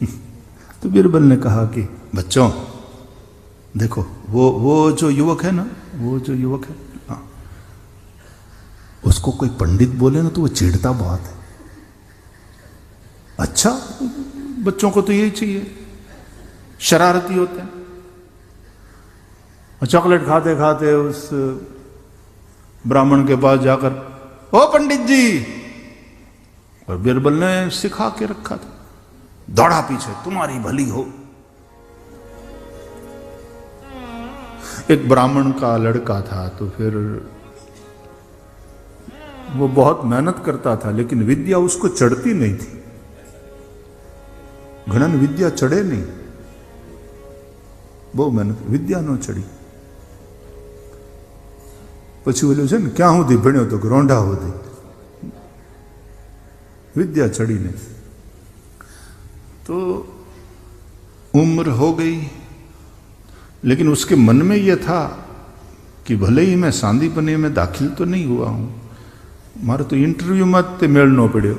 तो बीरबल ने कहा कि बच्चों देखो, वो जो युवक है ना, वो जो युवक है, हाँ, उसको कोई पंडित बोले ना तो वो चिढ़ता बहुत है। अच्छा, बच्चों को तो यही चाहिए, शरारती होते हैं। चॉकलेट खाते खाते उस ब्राह्मण के पास जाकर, ओ पंडित जी, और बीरबल ने सिखा के रखा था, दौड़ा पीछे, तुम्हारी भली हो। एक ब्राह्मण का लड़का था, तो फिर वो बहुत मेहनत करता था, लेकिन विद्या उसको चढ़ती नहीं थी। घणन विद्या चढ़े नहीं, बहु मेहनत, विद्या न चढ़ी। પછી બોલ્યું છે ને, ક્યાં સુધી ભણ્યો તો રોંઢા સુધી, विद्या चढ़ी नहीं। तो उम्र हो गई, लेकिन उसके मन में यह था कि भले ही मैं सांदीपनी में दाखिल तो नहीं हुआ हूं, मारे तो इंटरव्यू में ते मेल न पड़ो,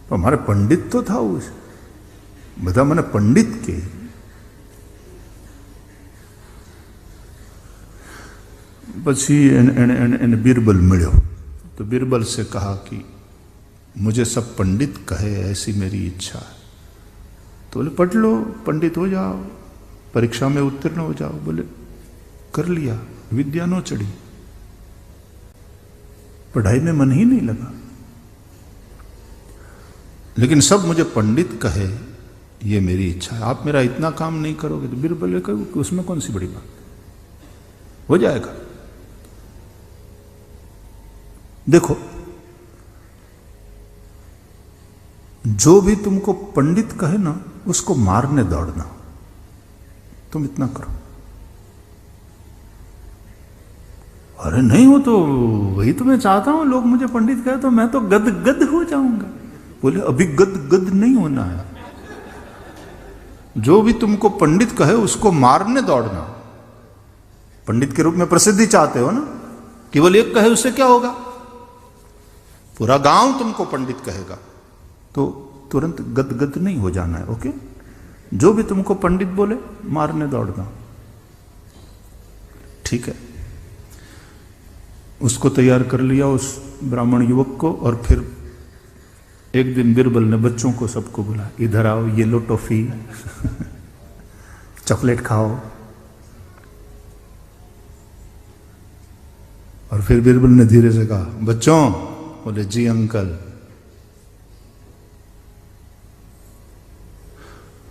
तो मारे पंडित तो था, बधा मने पंडित के। पछी एने बीरबल मिलो, तो बीरबल से कहा कि मुझे सब पंडित कहे, ऐसी मेरी इच्छा है। तो बोले पढ़ लो, पंडित हो जाओ, परीक्षा में उत्तीर्ण हो जाओ। बोले कर लिया, विद्या नो चढ़ी, पढ़ाई में मन ही नहीं लगा, लेकिन सब मुझे पंडित कहे, ये मेरी इच्छा है। आप मेरा इतना काम नहीं करोगे तो बीरबल ने कहा कि उसमें कौन सी बड़ी बात, हो जाएगा। देखो, जो भी तुमको पंडित कहे ना, उसको मारने दौड़ना, तुम इतना करो। अरे नहीं, हो तो वही तो मैं चाहता हूं, लोग मुझे पंडित कहे तो मैं तो गद गद हो जाऊंगा। बोले अभी गद गद नहीं होना है, जो भी तुमको पंडित कहे उसको मारने दौड़ना। पंडित के रूप में प्रसिद्धि चाहते हो ना, केवल एक कहे उससे क्या होगा, पूरा गांव तुमको पंडित कहेगा, तो तुरंत गदगद नहीं हो जाना है। ओके, जो भी तुमको पंडित बोले मारने दौड़ना, ठीक है। उसको तैयार कर लिया, उस ब्राह्मण युवक को, और फिर एक दिन बीरबल ने बच्चों को सबको बुलाया, इधर आओ, ये लो टॉफी, चॉकलेट खाओ। और फिर बीरबल ने धीरे से कहा, बच्चों, बोले जी अंकल।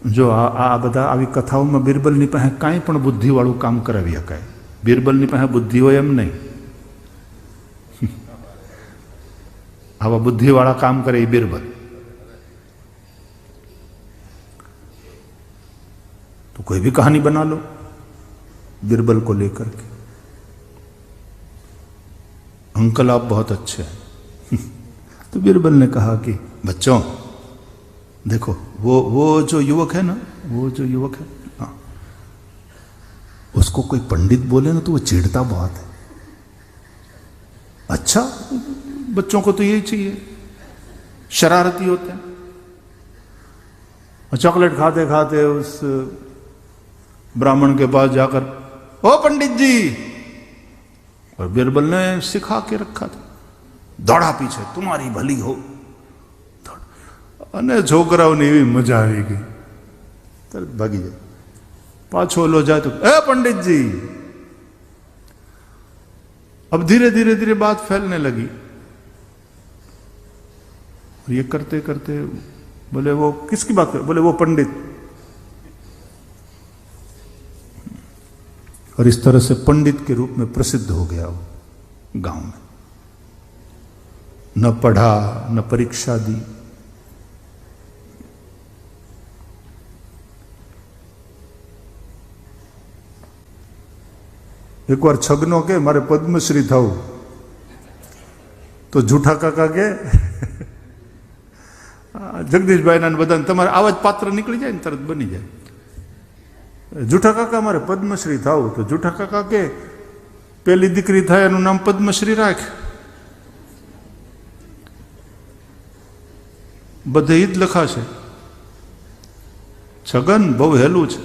जो आ बधा आवी कथाओं बीरबल नी पासे कांई पण बुद्धि वाळुं काम करावी शकाय। बीरबल नी पासे बुद्धि होय एम नहीं, आवा बुद्धि वाला काम करे बीरबल। तो कोई भी कहानी बना लो बीरबल को लेकर के, अंकल आप बहुत अच्छे हैं। तो बीरबल ने कहा कि बच्चों देखो, वो जो युवक है ना, वो जो युवक है, हाँ, उसको कोई पंडित बोले ना तो वो चिढ़ता बहुत है। अच्छा, बच्चों को तो यही चाहिए, शरारती होते हैं। और चॉकलेट खाते खाते उस ब्राह्मण के पास जाकर, ओ पंडित जी, और बीरबल ने सिखा के रखा था, दौड़ा पीछे, तुम्हारी भली हो। અને છોકરાઓને એવી મજા આવી ગઈ, તરત ભાગી જાય। પાછો લો જાય તો, એ पंडित जी। अब धीरे धीरे धीरे बात फैलने लगी, और ये करते करते बोले वो किसकी बात कर, बोले वो पंडित। और इस तरह से पंडित के रूप में प्रसिद्ध हो गया वो गांव में। न पढ़ा, न परीक्षा दी, एक बार छगनो के मारे पद्मश्री थाऊ, तो जूठा काका के जगदीश भाई ना बधा तमारे आवाज पात्र निकली जाए, तरत बनी जाए। जूठा काका मारे पद्मश्री थाऊ, तो जूठा काका के पहली दीकरी थाय एनु नाम पद्मश्री राख। બધે ઈ જ લખાશે. છગન બહુ હેલું છે,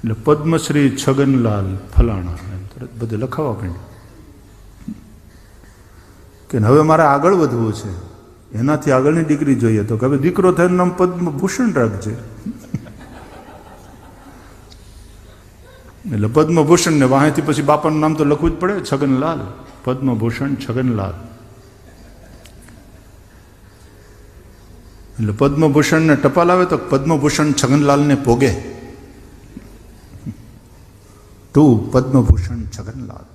એટલે પદ્મશ્રી છગનલાલ ફલાણા એમ તરત બધે લખાવા માંડ્યું કે હવે મારે આગળ વધવું છે, એનાથી આગળની ડિગ્રી જોઈએ, તો કે હવે દીકરો થઈને નામ પદ્મભૂષણ રાખજે. એટલે પદ્મભૂષણ ને વાહેથી પછી બાપાનું નામ તો લખવું જ પડે, છગનલાલ, પદ્મભૂષણ છગનલાલ. એટલે પદ્મભૂષણ ને ટપાલ આવે તો પદ્મભૂષણ છગનલાલને પોગે, તું પદ્મભૂષણ છગનલાલ.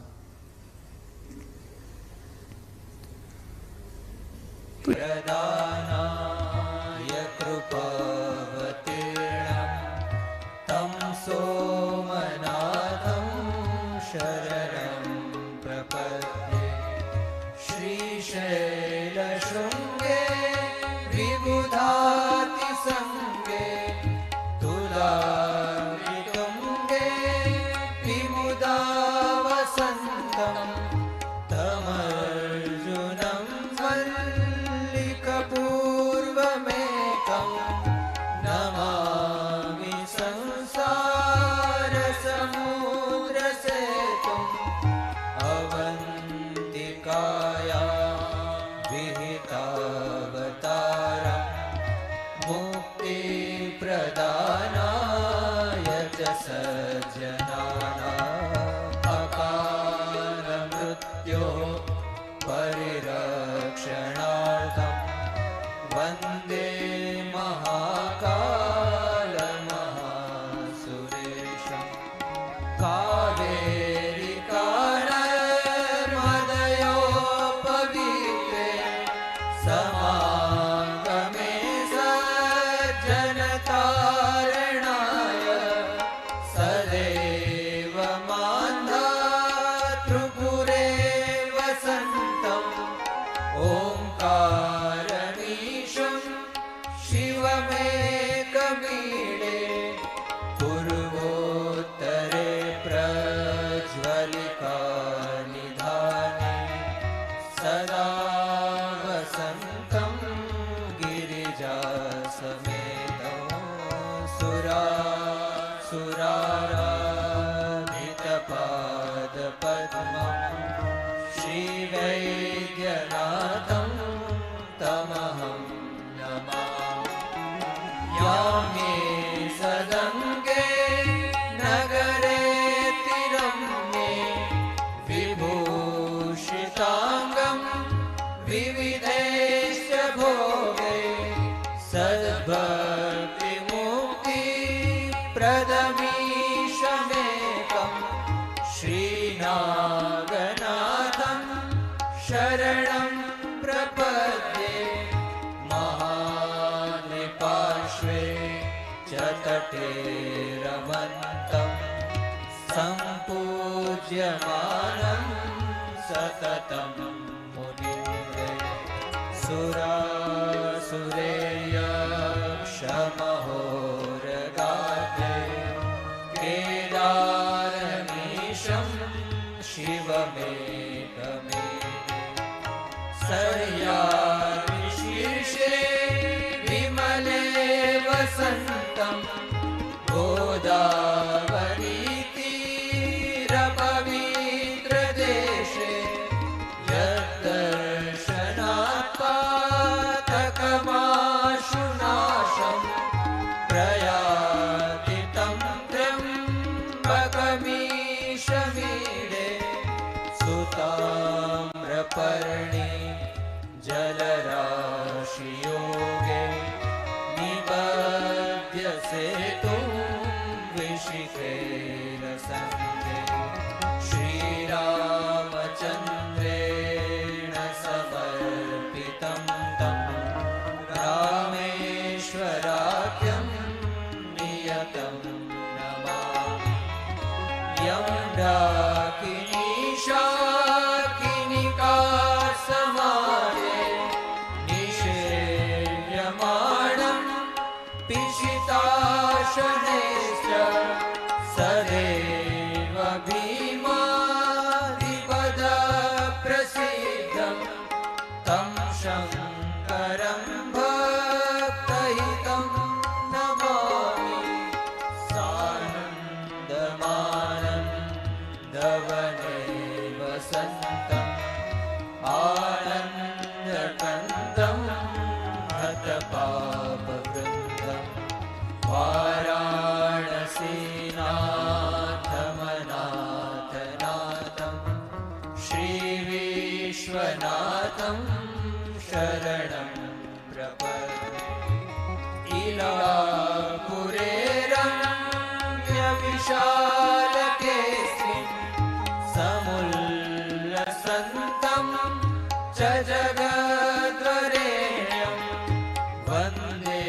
Tam Sham भक्तहितं नमामि सानन्दमानन्दवने वसन्तम् आनन्दकन्दं हतपापवृन्दं वाराणसीनाथमनाथनाथं श्रीविश्वनाथं शरणं प्रपद्ये इलापुरेरम्यविशालकेऽस्मिन् समुल्लसन्तं च जगद्वरेण्यं वन्दे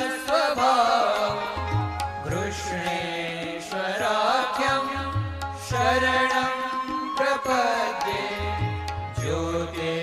महोदारतरस्वभावं कृष्णेश्वराख्यं शरणं प्रपद्ये ज्योतिर्